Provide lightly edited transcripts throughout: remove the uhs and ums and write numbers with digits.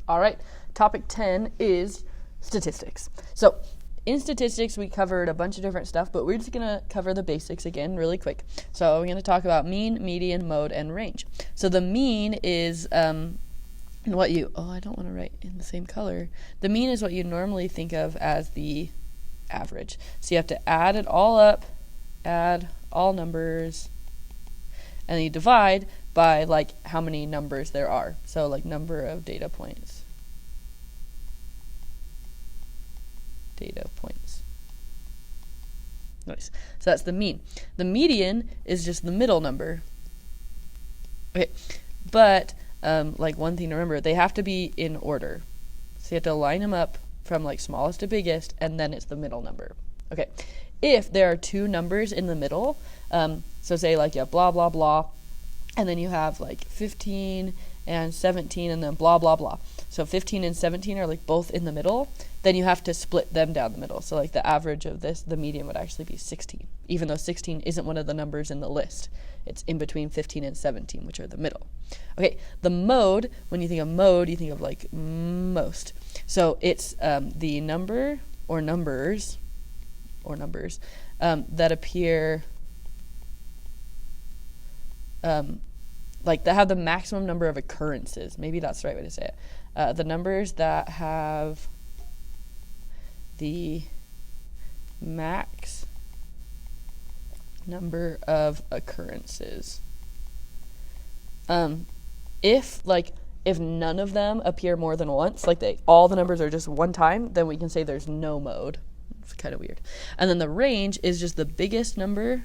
All right, topic 10 is statistics. So in statistics, we covered a bunch of different stuff, but we're just going to cover the basics again really quick. So we're going to talk about mean, median, mode, and range. So the mean is I don't want to write in the same color. The mean is what you normally think of as the average. So you have to add it all up, add all numbers, and then you divide by like how many numbers there are. So like number of data points. Nice. So that's the mean. The median is just the middle number. Okay, but like one thing to remember, they have to be in order. So you have to line them up from like smallest to biggest, and then it's the middle number. Okay, if there are two numbers in the middle, so say like you have blah, blah, blah, and then you have like 15 and 17 and then blah, blah, blah. So 15 and 17 are like both in the middle, then you have to split them down the middle. So like the average of this, the median would actually be 16, even though 16 isn't one of the numbers in the list. It's in between 15 and 17, which are the middle. Okay, the mode, when you think of mode, you think of like most. So it's the number or numbers that appear like that have the maximum number of occurrences. Maybe that's the right way to say it. The numbers that have the max number of occurrences. If none of them appear more than once, like all the numbers are just one time, then we can say there's no mode. It's kind of weird. And then the range is just the biggest number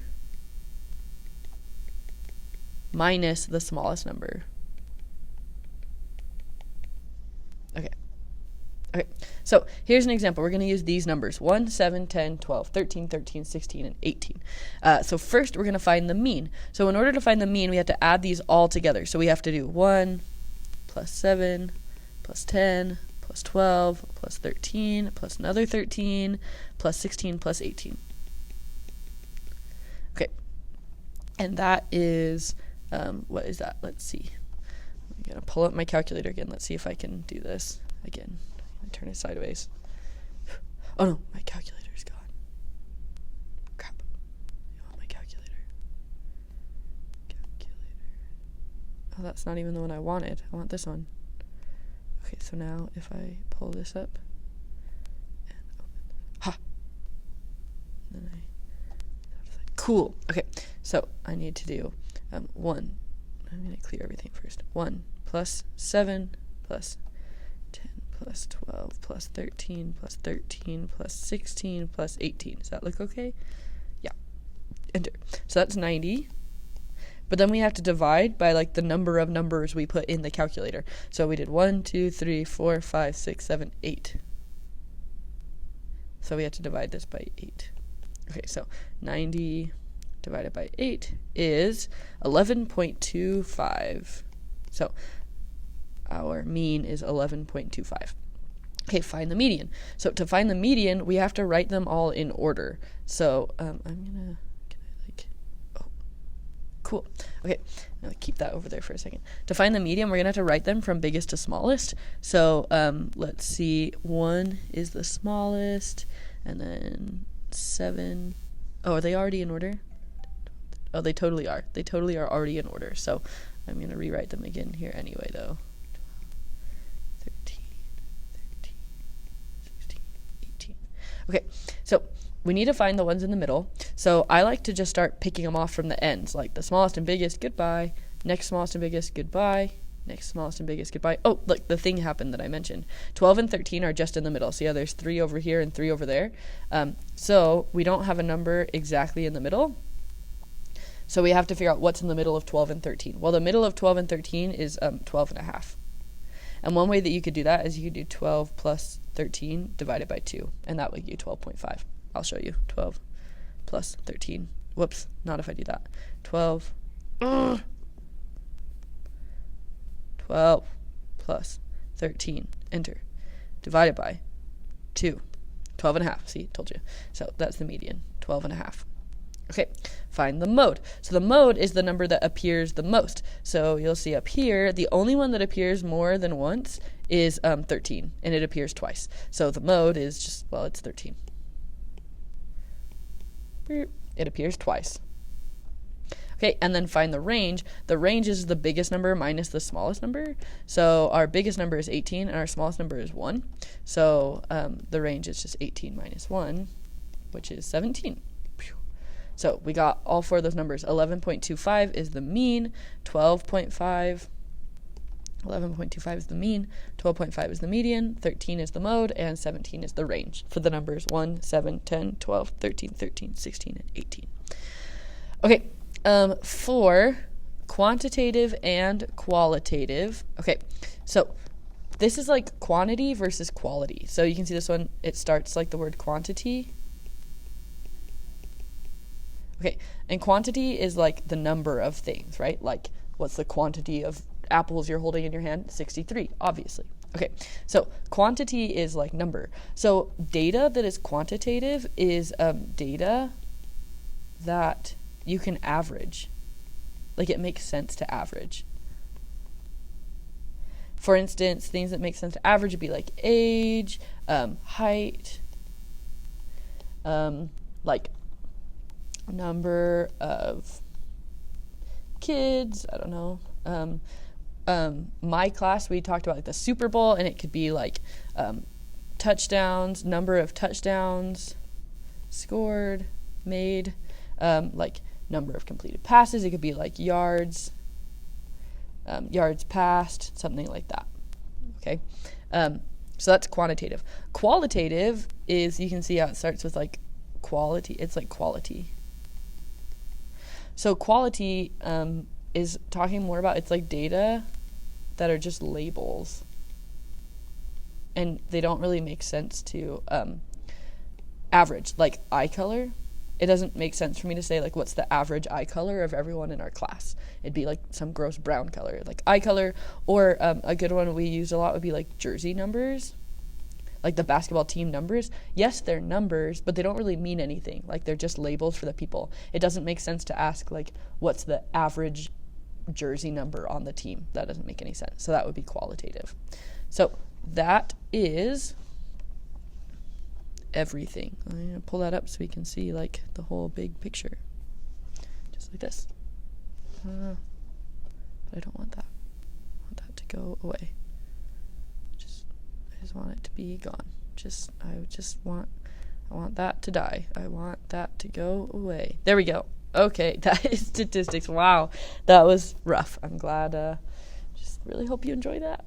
minus the smallest number. Okay, so here's an example. We're going to use these numbers: 1, 7, 10, 12, 13, 13, 16, and 18. So first we're going to find the mean. So in order to find the mean, we have to add these all together. So we have to do 1 plus 7 plus 10 plus 12 plus 13 plus another 13 plus 16 plus 18. Okay, and that is, what is that? Let's see. I'm going to pull up my calculator again. Let's see if I can do this again. Turn it sideways. Oh no, my calculator's gone. Crap. I want my calculator. Oh, that's not even the one I wanted. I want this one. Okay, so now if I pull this up and open. Ha! And then cool. Okay, so I need to do 1. I'm going to clear everything first. 1 plus 7 plus 10 plus 12 plus 13 plus 13 plus 16 plus 18. Does that look okay? Yeah. Enter. So that's 90. But then we have to divide by like the number of numbers we put in the calculator. So we did 1, 2, 3, 4, 5, 6, 7, 8. So we have to divide this by 8. Okay, so 90 divided by 8 is 11.25. So our mean is 11.25. Okay, find the median. So to find the median, we have to write them all in order. So cool. Okay, I'll keep that over there for a second. To find the median, we're going to have to write them from biggest to smallest. So let's see, 1 is the smallest, and then 7. Oh, are they already in order? Oh, they totally are. They totally are already in order. So I'm going to rewrite them again here anyway, though. 13, 16, 18. Okay, so we need to find the ones in the middle. So I like to just start picking them off from the ends, like the smallest and biggest, goodbye. Next smallest and biggest, goodbye. Next smallest and biggest, goodbye. Oh, look, the thing happened that I mentioned. 12 and 13 are just in the middle. So yeah, there's 3 over here and 3 over there. So we don't have a number exactly in the middle. So we have to figure out what's in the middle of 12 and 13. Well, the middle of 12 and 13 is 12 and a half. And one way that you could do that is you could do 12 plus 13 divided by 2, and that would give you 12.5. I'll show you. 12 plus 13. Whoops, not if I do that. 12 plus 13. Enter. Divided by 2. 12 and a half. See, told you. So that's the median. 12 and a half. Okay, find the mode. So the mode is the number that appears the most. So you'll see up here, the only one that appears more than once is 13, and it appears twice. So the mode is just, well, it's 13. It appears twice. Okay, and then find the range. The range is the biggest number minus the smallest number. So our biggest number is 18, and our smallest number is 1. So the range is just 18 minus 1, which is 17. So we got all four of those numbers. 11.25 is the mean, 11.25 is the mean, 12.5 is the median, 13 is the mode, and 17 is the range for the numbers 1, 7, 10, 12, 13, 13, 16, and 18. Okay, for quantitative and qualitative, okay, so this is like quantity versus quality. So you can see this one, it starts like the word quantity. Okay, and quantity is like the number of things, right? Like, what's the quantity of apples you're holding in your hand? 63, obviously. Okay, so quantity is like number. So data that is quantitative is data that you can average. Like, it makes sense to average. For instance, things that make sense to average would be like age, height, like number of kids, I don't know. My class, we talked about like the Super Bowl, and it could be like touchdowns, number of touchdowns scored, made, like number of completed passes. It could be like yards, yards passed, something like that. Okay, so that's quantitative. Qualitative is, you can see how it starts with like quality. It's like quality. So quality is talking more about, it's like data that are just labels, and they don't really make sense to average. Like eye color, it doesn't make sense for me to say like what's the average eye color of everyone in our class. It'd be like some gross brown color, like eye color. Or a good one we use a lot would be like jersey numbers, like the basketball team numbers. Yes, they're numbers, but they don't really mean anything. Like, they're just labels for the people. It doesn't make sense to ask like what's the average jersey number on the team. That doesn't make any sense. So that would be qualitative. So that is everything. I'm going to pull that up so we can see like the whole big picture. Just like this. But I don't want that. I want that to go away. I just want it to be gone. I want that to die. I want that to go away. There we go. Okay, that is statistics. Wow, that was rough. I'm glad. Just really hope you enjoy that.